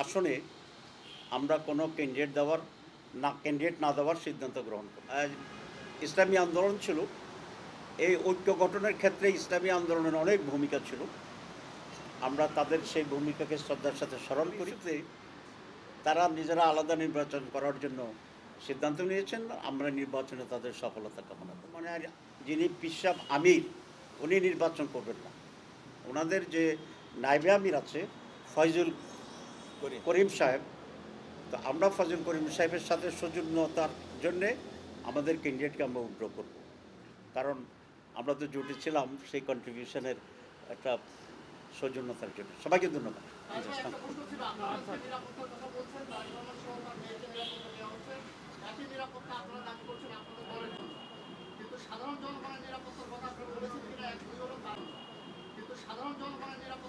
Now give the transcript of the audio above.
আসনে আমরা কোনো ক্যান্ডিডেট না দেওয়ার সিদ্ধান্ত গ্রহণ করি। ইসলামী আন্দোলন ছিল, এই ঐক্য গঠনের ক্ষেত্রে ইসলামী আন্দোলনের অনেক ভূমিকা ছিল। আমরা তাদের সেই ভূমিকাকে শ্রদ্ধার সাথে স্মরণ করি। তারা নিজেরা আলাদা নির্বাচন করার জন্য সিদ্ধান্ত নিয়েছেন, আমরা নির্বাচনে তাদের সফলতা কামনা করি। মানে যিনি পিসাব আমির, উনি নির্বাচন করবেন না। ওনাদের যে নায়েবে আমির আছে ফয়জুল করিম সাহেব, তো আমরা ফয়জুল করিম সাহেবের সাথে সৌজন্যতার জন্যে আমাদের ক্যান্ডিডেটকে আমরা উইথড্র করব, কারণ আমরা তো জুটে ছিলাম সেই কন্ট্রিবিউশনের একটা সৌজন্যতার জন্য। সবাইকে ধন্যবাদ। সাধারণ জনগণের নিরাপত্তার কথা আপনারা বলেছেন কিনা, এক দুই হলো কারণ, কিন্তু সাধারণ জনগণের নিরাপত্তা